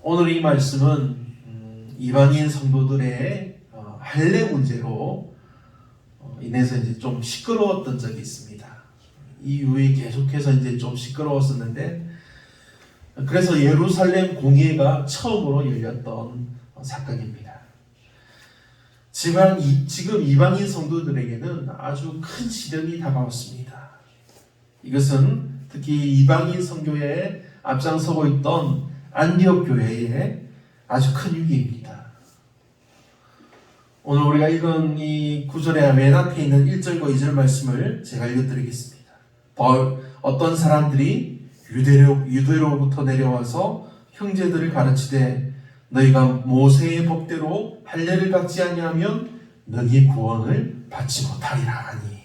오늘 이 말씀은 이방인 성도들의 할례 문제로 인해서 이제 좀 시끄러웠던 적이 있습니다. 이후에 계속해서 이제 좀 시끄러웠었는데, 그래서 예루살렘 공회가 처음으로 열렸던 사건입니다. 지금 이방인 성도들에게는 아주 큰 시련이 다가왔습니다. 이것은 특히 이방인 선교에 앞장서고 있던 안디옥 교회의 아주 큰 위기입니다. 오늘 우리가 읽은 이 구절의 맨 앞에 있는 1절과 2절 말씀을 제가 읽어드리겠습니다. 어떤 사람들이 유대로부터 내려와서 형제들을 가르치되 너희가 모세의 법대로 할례를 받지 아니하면 너희 구원을 받지 못하리라 하니,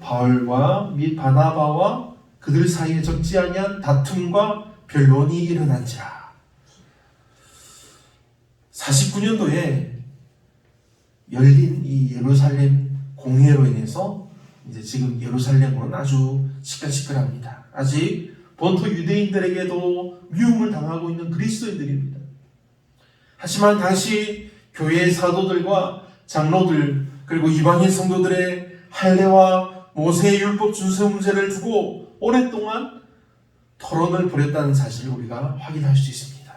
바울과 및 바나바와 그들 사이에 적지 아니한 다툼과 변론이 일어난지라. 49년도에 열린 이 예루살렘 공회로 인해서 이제 지금 예루살렘은 아주 시끌시끌합니다. 아직 본토 유대인들에게도 미움을 당하고 있는 그리스도인들입니다. 하지만 당시 교회의 사도들과 장로들 그리고 이방인 성도들의 할례와 모세의 율법 준수 문제를 두고 오랫동안 토론을 벌였다는 사실을 우리가 확인할 수 있습니다.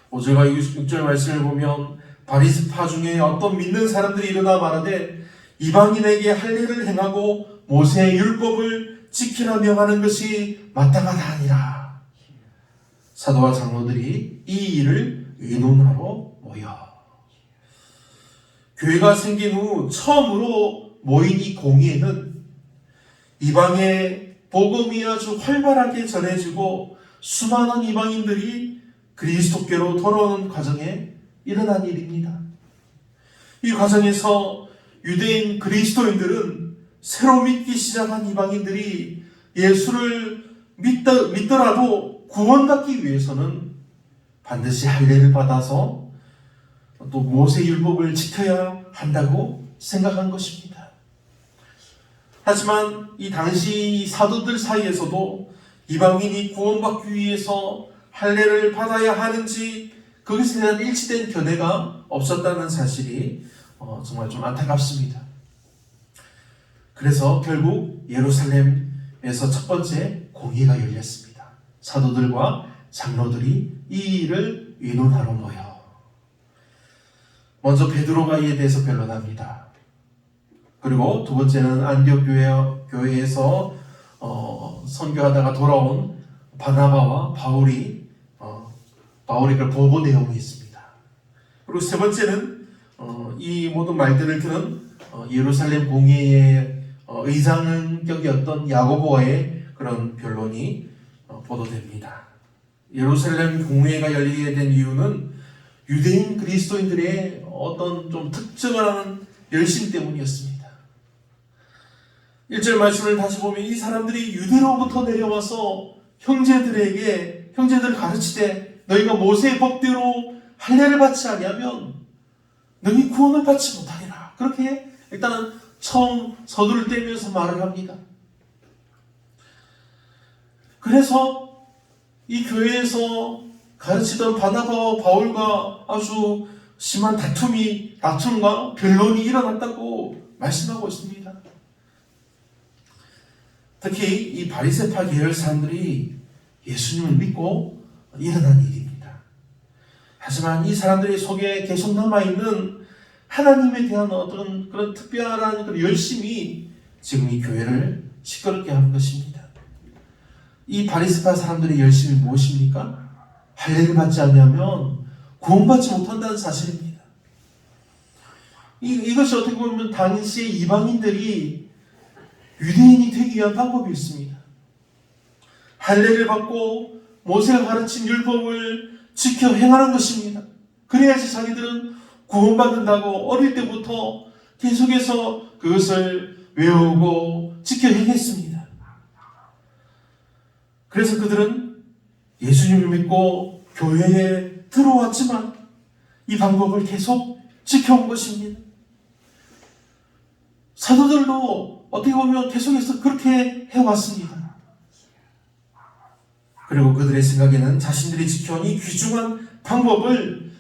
5절과 6절 말씀을 보면 바리새파 중에 어떤 믿는 사람들이 일어나 말하되 이방인에게 할례를 행하고 모세의 율법을 지키라 명하는 것이 마땅하다 하니라. 사도와 장로들이 이 일을 의논하러 모여 교회가 생긴 후 처음으로 모인 이 공의회는 이방의 복음이 아주 활발하게 전해지고 수많은 이방인들이 그리스도께로 돌아오는 과정에 일어난 일입니다. 이 과정에서 유대인 그리스도인들은 새로 믿기 시작한 이방인들이 예수를 믿더라도 구원받기 위해서는 반드시 할례를 받아서 또 모세 율법을 지켜야 한다고 생각한 것입니다. 하지만 이 당시 사도들 사이에서도 이방인이 구원받기 위해서 할례를 받아야 하는지 거기서 대한 일치된 견해가 없었다는 사실이 정말 좀 안타깝습니다. 그래서 결국 예루살렘에서 첫 번째 공의가 열렸습니다. 사도들과 장로들이 이 일을 의논하러 모여 먼저 베드로가 이에 대해서 변론합니다. 그리고 두 번째는 안디옥 교회에서 선교하다가 돌아온 바나바와 바울이 그걸 보고 내용이 있습니다. 그리고 세 번째는 이 모든 말들을 들은 예루살렘 공회의 의장격이었던 야고보와의 그런 변론이 보도됩니다. 예루살렘 공회가 열리게 된 이유는 유대인 그리스도인들의 어떤 좀 특정한 열심 때문이었습니다. 1절 말씀을 다시 보면 이 사람들이 유대로부터 내려와서 형제들을 가르치되 너희가 모세의 법대로 할례를 받지 아니하면 너희 구원을 받지 못하리라. 그렇게 일단은 처음 서두를 떼면서 말을 합니다. 그래서 이 교회에서 가르치던 바나바와 바울과 아주 심한 다툼과 변론이 일어났다고 말씀하고 있습니다. 특히 이 바리새파 계열 사람들이 예수님을 믿고 일어난 일입니다. 하지만 이 사람들의 속에 계속 남아있는 하나님에 대한 어떤 그런 특별한 그런 열심이 지금 이 교회를 시끄럽게 하는 것입니다. 이 바리새파 사람들의 열심이 무엇입니까? 할례를 받지 않으면 구원받지 못한다는 사실입니다. 이것이 어떻게 보면 당시의 이방인들이 유대인이 되기 위한 방법이었습니다. 할례를 받고 모세가 가르친 율법을 지켜 행하는 것입니다. 그래야지 자기들은 구원받는다고 어릴 때부터 계속해서 그것을 외우고 지켜 행했습니다. 그래서 그들은 예수님을 믿고 교회에 들어왔지만 이 방법을 계속 지켜온 것입니다. 사도들도 어떻게 보면 계속해서 그렇게 해왔습니다. 그리고 그들의 생각에는 자신들이 지켜온 이 귀중한 방법을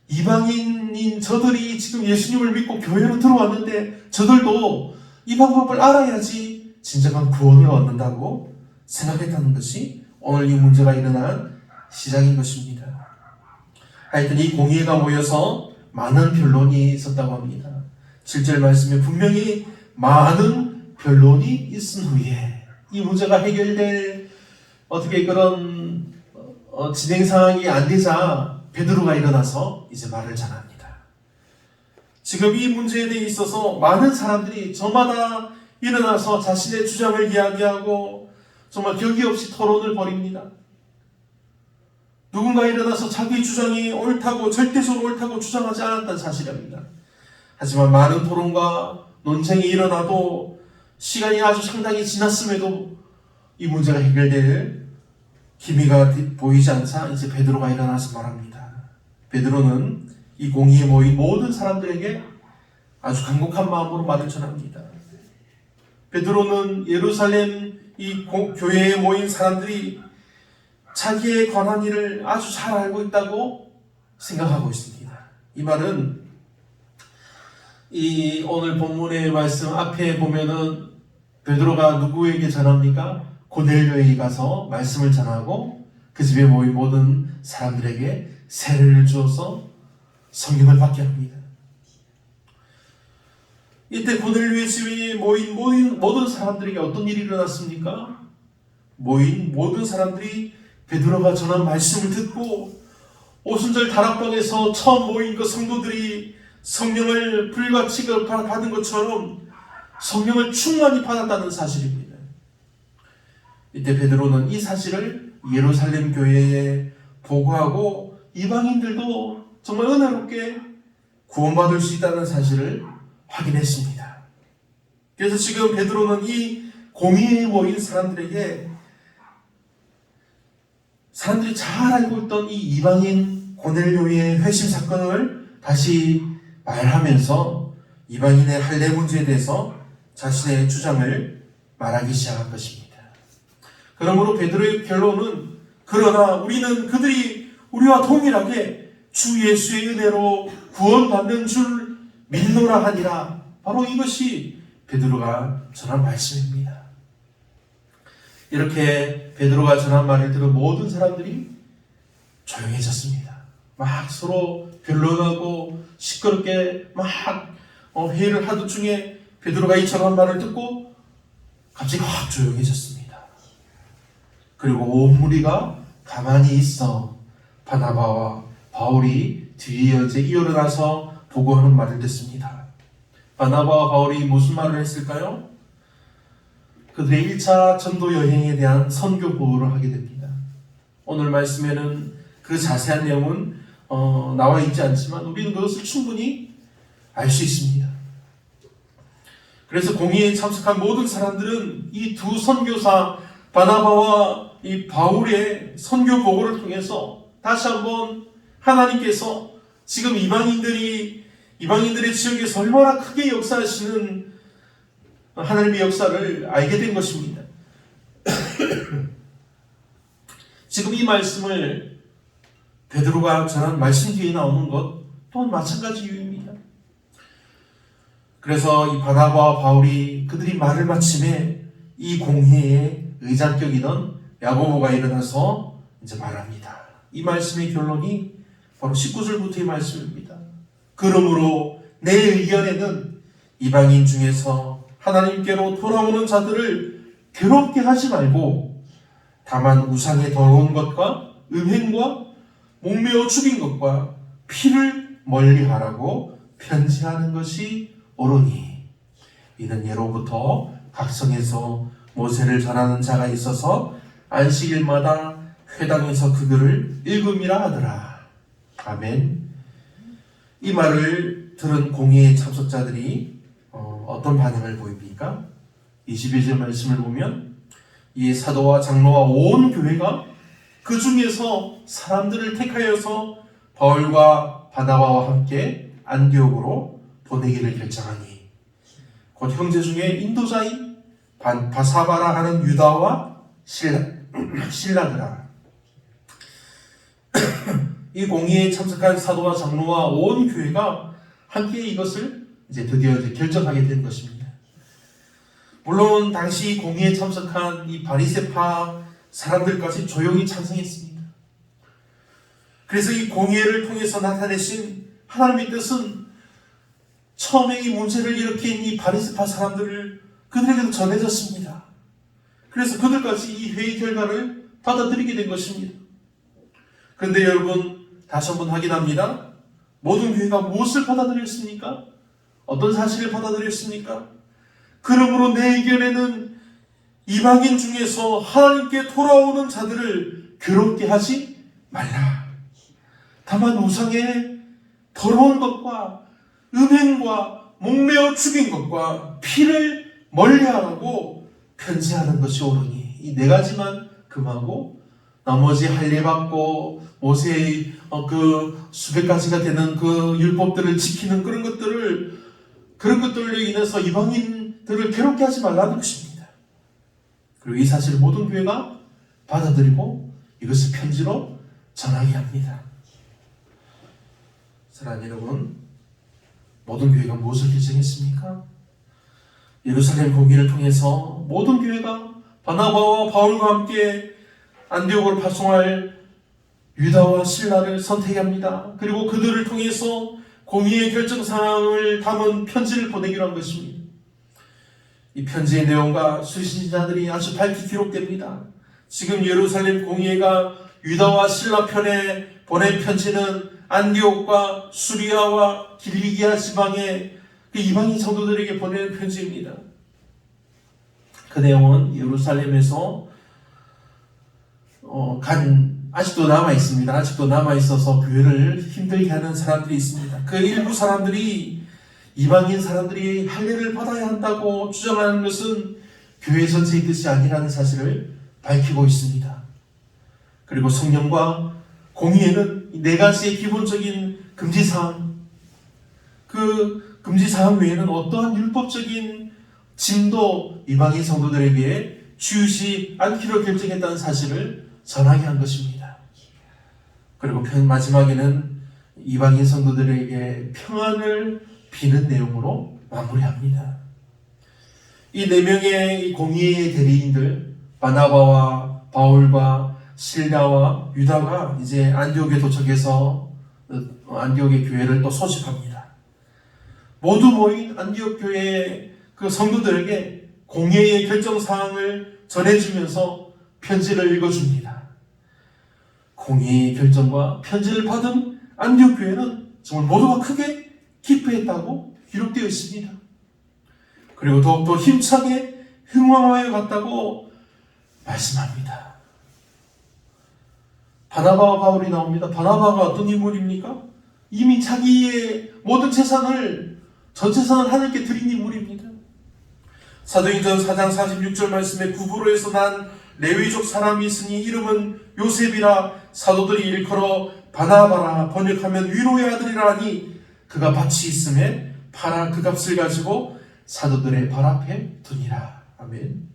이방인인 저들이 지금 예수님을 믿고 교회로 들어왔는데 저들도 이 방법을 알아야지 진정한 구원을 얻는다고 생각했다는 것이 오늘 이 문제가 일어난 시작인 것입니다. 하여튼 이 공의회가 모여서 많은 변론이 있었다고 합니다. 7절 말씀에 분명히 많은 변론이 있은 후에 이 문제가 해결될 어떻게 그런 진행 상황이 안 되자 베드로가 일어나서 이제 말을 전합니다. 지금 이 문제에 대해 있어서 많은 사람들이 저마다 일어나서 자신의 주장을 이야기하고 정말 격이 없이 토론을 벌입니다. 누군가 일어나서 자기 주장이 옳다고 절대적으로 옳다고 주장하지 않았다는 사실입니다. 하지만 많은 토론과 논쟁이 일어나도 시간이 아주 상당히 지났음에도 이 문제가 해결될 기미가 보이지 않자 이제 베드로가 일어나서 말합니다. 베드로는 이 공의에 모인 모든 사람들에게 아주 간곡한 마음으로 말을 전합니다. 베드로는 예루살렘 이 교회에 모인 사람들이 자기에 관한 일을 아주 잘 알고 있다고 생각하고 있습니다. 이 말은 이 오늘 본문의 말씀 앞에 보면은 베드로가 누구에게 전합니까? 고넬료에게 가서 말씀을 전하고 그 집에 모인 모든 사람들에게 세례를 주어서 성경을 받게 합니다. 이때 고넬료의 집에 모인 모든 사람들에게 어떤 일이 일어났습니까? 모인 모든 사람들이 베드로가 전한 말씀을 듣고 오순절 다락방에서 처음 모인 그 성도들이 성령을 불같이 받은 것처럼 성령을 충만히 받았다는 사실입니다. 이때 베드로는 이 사실을 예루살렘 교회에 보고하고 이방인들도 정말 은혜롭게 구원받을 수 있다는 사실을 확인했습니다. 그래서 지금 베드로는 이 공의에 모인 사람들에게 사람들이 잘 알고 있던 이 이방인 고넬료의 회심 사건을 다시 말하면서 이방인의 할례 문제에 대해서 자신의 주장을 말하기 시작한 것입니다. 그러므로 베드로의 결론은 그러나 우리는 그들이 우리와 동일하게 주 예수의 은혜로 구원받는 줄 믿노라 하니라. 바로 이것이 베드로가 전한 말씀입니다. 이렇게 베드로가 전한 말을 들은 모든 사람들이 조용해졌습니다. 막 서로 변론하고 시끄럽게 막 회의를 하던 중에 베드로가 이 전한 말을 듣고 갑자기 확 조용해졌습니다. 그리고 온 무리가 가만히 있어 바나바와 바울이 뒤에 이어나서 보고하는 말을 듣습니다. 바나바와 바울이 무슨 말을 했을까요? 그들의 1차 전도 여행에 대한 선교 보고를 하게 됩니다. 오늘 말씀에는 그 자세한 내용은 나와 있지 않지만 우리는 그것을 충분히 알 수 있습니다. 그래서 공의에 참석한 모든 사람들은 이 두 선교사 바나바와 이 바울의 선교 보고를 통해서 다시 한번 하나님께서 지금 이방인들의 지역에서 얼마나 크게 역사하시는 하나님의 역사를 알게 된 것입니다. 지금 이 말씀을 베드로가 전한 말씀 뒤에 나오는 것 또한 마찬가지 이유입니다. 그래서 이 바나바와 바울이 그들이 말을 마침에 이 공회에 의장격이던 야고보가 일어나서 이제 말합니다. 이 말씀의 결론이 바로 19절부터의 말씀입니다. 그러므로 내 의견에는 이방인 중에서 하나님께로 돌아오는 자들을 괴롭게 하지 말고 다만 우상의 더러운 것과 음행과 목매어 죽인 것과 피를 멀리하라고 편지하는 것이 옳으니 이는 예로부터 각성에서 모세를 전하는 자가 있어서 안식일마다 회당에서 그들을 읽음이라 하더라. 아멘. 이 말을 들은 공의의 참석자들이 어떤 반응을 보입니까? 22절 말씀을 보면 이 사도와 장로와 온 교회가 그 중에서 사람들을 택하여서 바울과 바나바와 함께 안디옥으로 보내기를 결정하니 곧 형제 중에 인도자인 바사바라 하는 유다와 신라더라. 이 공의에 참석한 사도와 장로와 온 교회가 함께 이것을 이제 드디어 결정하게 된 것입니다. 물론 당시 공의에 참석한 이 바리새파 사람들까지 조용히 찬성했습니다. 그래서 이 공의회를 통해서 나타내신 하나님의 뜻은 처음에 이 문제를 일으킨 이 바리새파 사람들을 그들에게도 전해졌습니다. 그래서 그들까지 이 회의 결과를 받아들이게 된 것입니다. 그런데 여러분, 다시 한번 확인합니다. 모든 교회가 무엇을 받아들였습니까? 어떤 사실을 받아들였습니까? 그러므로 내 의견에는 이방인 중에서 하나님께 돌아오는 자들을 괴롭게 하지 말라. 다만 우상의 더러운 것과 음행과 목매어 죽인 것과 피를 멀리하라고 편지하는 것이 옳으니, 이 네 가지만 금하고 나머지 할례받고 모세의 그 수백 가지가 되는 그 율법들을 지키는 그런 것들로 인해서 이방인들을 괴롭게 하지 말라는 것입니다. 그리고 이 사실을 모든 교회가 받아들이고 이것을 편지로 전하게 합니다. 사랑하는 여러분, 모든 교회가 무엇을 결정했습니까? 예루살렘 공의를 통해서 모든 교회가 바나바와 바울과 함께 안디옥으로 파송할 유다와 실라를 선택합니다. 그리고 그들을 통해서 공의의 결정사항을 담은 편지를 보내기로 한 것입니다. 이 편지의 내용과 수신자들이 아주 밝게 기록됩니다. 지금 예루살렘 공의회가 유다와 실라 편에 보낸 편지는 안디옥과 수리아와 길리기아 지방의 그 이방인 성도들에게 보내는 편지입니다. 그 내용은 예루살렘에서 아직도 남아 있습니다. 아직도 남아 있어서 교회를 힘들게 하는 사람들이 있습니다. 그 일부 사람들이 이방인 사람들이 할례를 받아야 한다고 주장하는 것은 교회 전체의 뜻이 아니라는 사실을 밝히고 있습니다. 그리고 성령과 공의회는 네 가지의 기본적인 금지사항, 그 금지사항 외에는 어떠한 율법적인 짐도 이방인 성도들에게 지우지 않기로 결정했다는 사실을 전하게 한 것입니다. 그리고 마지막에는 이방인 성도들에게 평안을 비는 내용으로 마무리합니다. 이 네 명의 공의의 대리인들, 바나바와 바울과 실라와 유다가 이제 안디옥에 도착해서 안디옥의 교회를 또 소집합니다. 모두 모인 안디옥 교회의 그 성도들에게 공의의 결정사항을 전해주면서 편지를 읽어줍니다. 공의의 결정과 편지를 받은 안디옥 교회는 정말 모두가 크게 기뻐했다고 기록되어 있습니다. 그리고 더욱더 힘차게 흥왕하여 갔다고 말씀합니다. 바나바와 바울이 나옵니다. 바나바가 어떤 인물입니까? 이미 자기의 모든 재산을, 전 재산을 하나님께 드린 인물입니다. 사도행전 4장 46절 말씀에 구브로에서 난 레위족 사람이 있으니 이름은 요셉이라 사도들이 일컬어 바나바라 번역하면 위로의 아들이라 하니 그가 밭이 있음에 팔아 그 값을 가지고 사도들의 발 앞에 두니라. 아멘.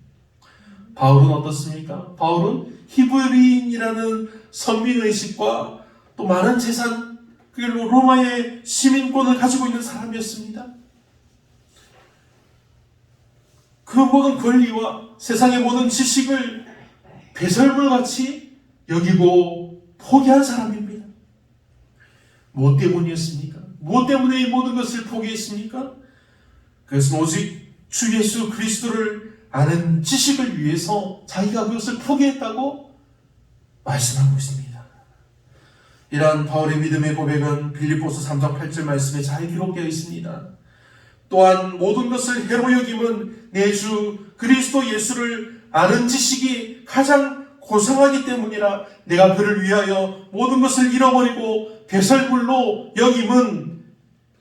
바울은 어떻습니까? 바울은 히브리인이라는 선민의식과 또 많은 재산, 그게 로마의 시민권을 가지고 있는 사람이었습니다. 그 모든 권리와 세상의 모든 지식을 배설물같이 여기고 포기한 사람입니다. 무엇 때문이었습니까? 무엇 때문에 이 모든 것을 포기했습니까? 그것은 오직 주 예수 그리스도를 아는 지식을 위해서 자기가 그것을 포기했다고 말씀하고 있습니다. 이러한 바울의 믿음의 고백은 빌립보서 3장 8절 말씀에 잘 기록되어 있습니다. 또한 모든 것을 해로 여김은 내 주 그리스도 예수를 아는 지식이 가장 고상하기 때문이라 내가 그를 위하여 모든 것을 잃어버리고 배설물로 여김은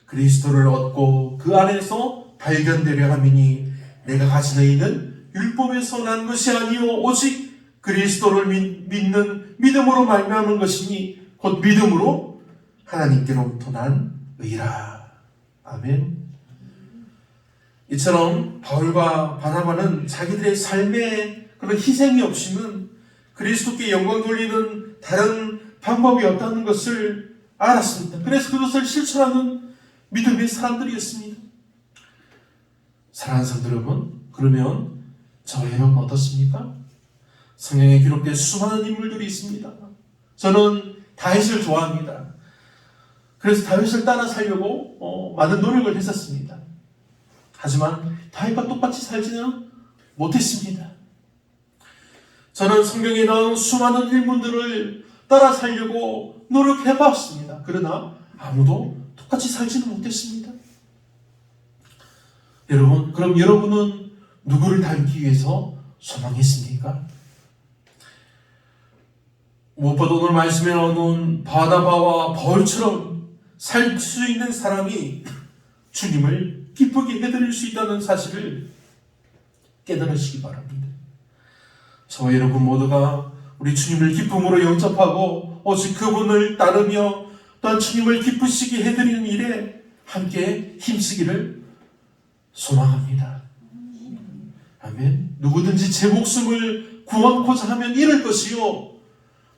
그리스도를 얻고 그 안에서 발견되려 함이니 내가 가지는 이는 율법에서 난 것이 아니요 오직 그리스도를 믿는 믿음으로 말미암은 것이니 곧 믿음으로 하나님께로부터 난 의라. 아멘. 이처럼 바울과 바나바는 자기들의 삶에 그런 희생이 없이는 그리스도께 영광 돌리는 다른 방법이 없다는 것을 알았습니다. 그래서 그것을 실천하는 믿음의 사람들이었습니다. 사랑하는 성도 여러분, 그러면 저와 여러분 어떻습니까? 성경에 기록된 수많은 인물들이 있습니다. 저는 다윗을 좋아합니다. 그래서 다윗을 따라 살려고 많은 노력을 했었습니다. 하지만 다윗과 똑같이 살지는 못했습니다. 저는 성경에 나온 수많은 인물들을 따라 살려고 노력해봤습니다. 그러나 아무도 똑같이 살지는 못했습니다. 여러분, 그럼 여러분은 누구를 닮기 위해서 소망했습니까? 무엇보다 오늘 말씀에 나오는 바나바와 바울처럼 살 수 있는 사람이 주님을 기쁘게 해드릴 수 있다는 사실을 깨달으시기 바랍니다. 저와 여러분 모두가 우리 주님을 기쁨으로 영접하고 오직 그분을 따르며 또한 주님을 기쁘시게 해드리는 일에 함께 힘쓰기를 소망합니다. 아멘. 누구든지 제 목숨을 구원코자 하면 잃을 것이요,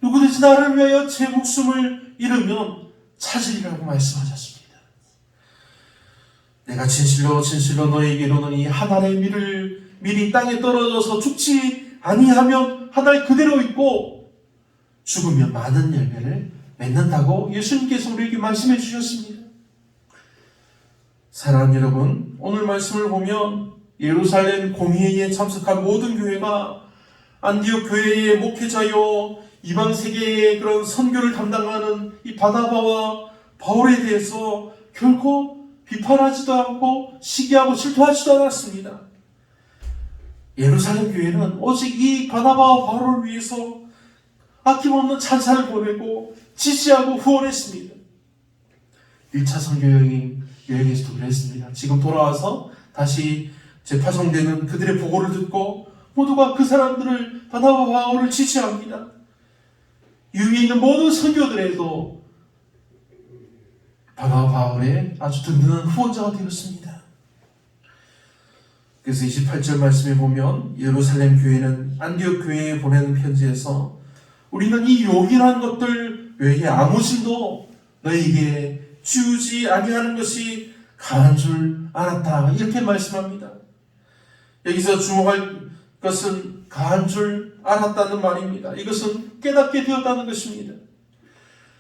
누구든지 나를 위하여 제 목숨을 잃으면 찾으리라고 말씀하셨습니다. 내가 진실로 진실로 너에게 이르노니 한 알의 밀이 땅에 떨어져서 죽지 아니하면 한 알 그대로 있고 죽으면 많은 열매를 맺는다고 예수님께서 우리에게 말씀해 주셨습니다. 사랑하는 여러분, 오늘 말씀을 보면 예루살렘 공의회에 참석한 모든 교회가 안디옥 교회의 목회자요 이방 세계의 그런 선교를 담당하는 이 바나바와 바울에 대해서 결코 비판하지도 않고 시기하고 질투하지도 않았습니다. 예루살렘 교회는 오직 이 바나바와 바울을 위해서 아낌없는 찬사를 보내고 지지하고 후원했습니다. 1차 선교 여행에서도 그랬습니다. 지금 돌아와서 다시 재파송되는 그들의 보고를 듣고 모두가 그 사람들을 바나바와 바울을 지지합니다. 위에 있는 모든 선교들에도 바나바와 바울의 아주 든든한 후원자가 되었습니다. 그래서 28절 말씀에 보면 예루살렘 교회는 안디옥 교회에 보내는 편지에서 우리는 이 요긴한 것들 외에 아무 짐도 너희에게 지우지 아니하는 것이 강한 줄 알았다, 이렇게 말씀합니다. 여기서 주목할 것은 강한 줄 알았다는 말입니다. 이것은 깨닫게 되었다는 것입니다.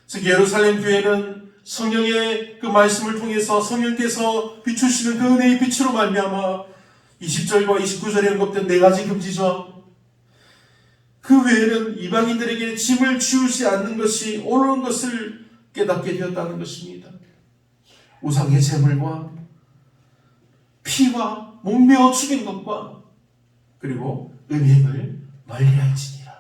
즉 예루살렘 교회는 성령의 그 말씀을 통해서 성령께서 비추시는 그 은혜의 빛으로 말미암아 20절과 29절에 언급된 4가지 금지조항, 그 외에는 이방인들에게 짐을 지우지 않는 것이 옳은 것을 깨닫게 되었다는 것입니다. 우상의 제물과 피와 목매어 죽인 것과 그리고 음행을 멀리할지니라.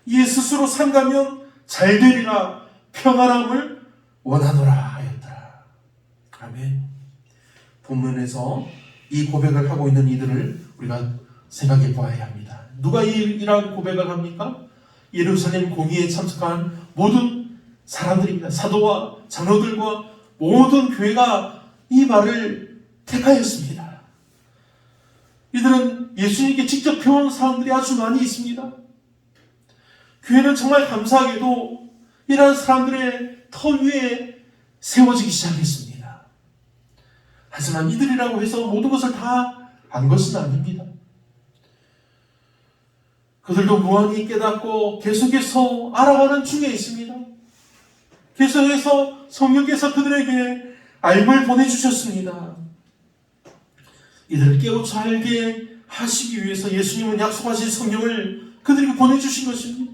이에 스스로 상가면 잘되리라 평안함을 원하노라 하였더라. 아멘. 본문에서 이 고백을 하고 있는 이들을 우리가 생각해 보아야 합니다. 누가 이러한 고백을 합니까? 예루살렘 공의에 참석한 모든 사람들입니다. 사도와 장로들과 모든 교회가 이 말을 택하였습니다. 이들은 예수님께 직접 배운 사람들이 아주 많이 있습니다. 교회는 정말 감사하게도 이러한 사람들의 터 위에 세워지기 시작했습니다. 하지만 이들이라고 해서 모든 것을 다 안 것은 아닙니다. 그들도 무한히 깨닫고 계속해서 알아가는 중에 있습니다. 계속해서 성령께서 그들에게 알걸 보내주셨습니다. 이들을 깨우쳐 알게 하시기 위해서 예수님은 약속하신 성령을 그들에게 보내주신 것입니다.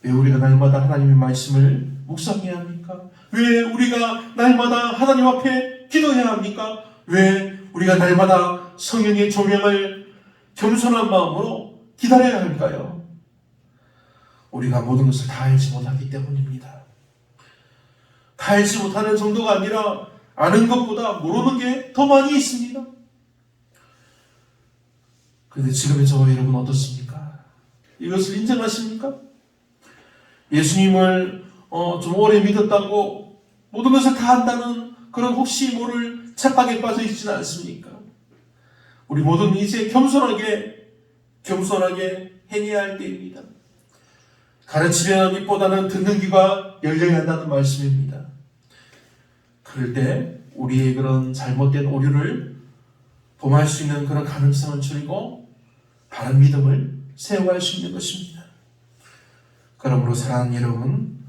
왜 우리가 날마다 하나님의 말씀을 묵상해야 합니까? 왜 우리가 날마다 하나님 앞에 기도해야 합니까? 왜 우리가 날마다 성령의 조명을 겸손한 마음으로 기다려야 할까요? 우리가 모든 것을 다 알지 못하기 때문입니다. 다 알지 못하는 정도가 아니라 아는 것보다 모르는 게 더 많이 있습니다. 그런데 지금의 저와 여러분 어떻습니까? 이것을 인정하십니까? 예수님을 좀 오래 믿었다고 모든 것을 다 안다는 그런 혹시 모를 착각에 빠져 있지는 않습니까? 우리 모두는 이제 겸손하게 행해야 할 때입니다. 가르치려는 입보다는 듣는 귀가 열려야 한다는 말씀입니다. 그럴 때 우리의 그런 잘못된 오류를 범할 수 있는 그런 가능성을 줄이고 바른 믿음을 세워갈 수 있는 것입니다. 그러므로 사랑하는 여러분,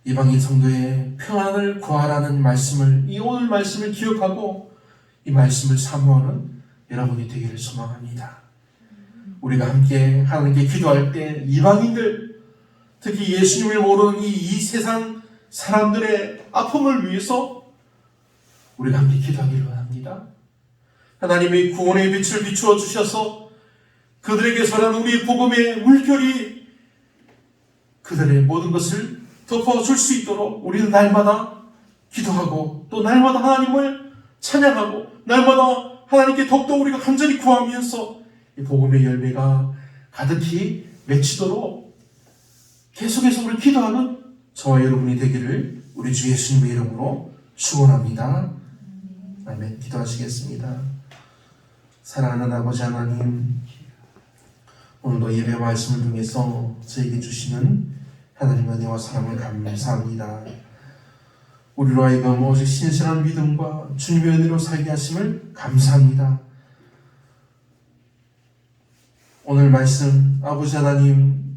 이방인 성도의 평안을 구하라는 말씀을, 이 오늘 말씀을 기억하고 이 말씀을 사모하는 여러분이 되기를 소망합니다. 우리가 함께 하나님께 기도할 때 이방인들, 특히 예수님을 모르는 이 세상 사람들의 아픔을 위해서 우리가 함께 기도하기를 원합니다. 하나님이 구원의 빛을 비추어 주셔서 그들에게 전한 우리 복음의 물결이 그들의 모든 것을 덮어줄 수 있도록 우리는 날마다 기도하고 또 날마다 하나님을 찬양하고 날마다 하나님께 더욱더 우리가 간절히 구하면서 이 복음의 열매가 가득히 맺히도록 계속해서 우리 기도하는 저와 여러분이 되기를 우리 주 예수님의 이름으로 축원합니다. 아멘. 기도하시겠습니다. 사랑하는 아버지 하나님, 오늘도 예배 말씀을 통해서 저에게 주시는 하나님의 은혜와 사랑을 감사합니다. 우리로 하여금 오직 신실한 믿음과 주님의 은혜로 살게 하심을 감사합니다. 오늘 말씀 아버지 하나님,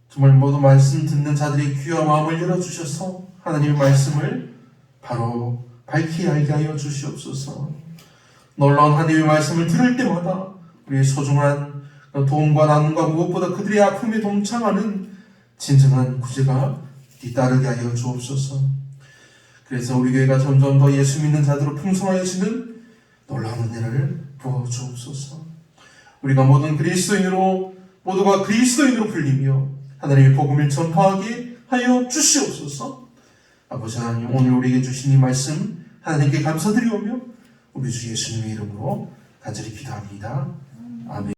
정말 모두 말씀 듣는 자들의 귀와 마음을 열어주셔서 하나님의 말씀을 바로 밝히 알게 하여 주시옵소서. 놀라운 하나님의 말씀을 들을 때마다 우리의 소중한 도움과 나눔과 무엇보다 그들의 아픔에 동참하는 진정한 구제가 뒤따르게 하여 주옵소서. 그래서 우리 교회가 점점 더 예수 믿는 자들로 풍성하여지는 놀라운 은혜를 부어 주옵소서. 우리가 모두가 그리스도인으로 불리며 하나님의 복음을 전파하게 하여 주시옵소서. 아버지 하나님, 오늘 우리에게 주신 이 말씀 하나님께 감사드리오며 우리 주 예수님의 이름으로 간절히 기도합니다. 아멘.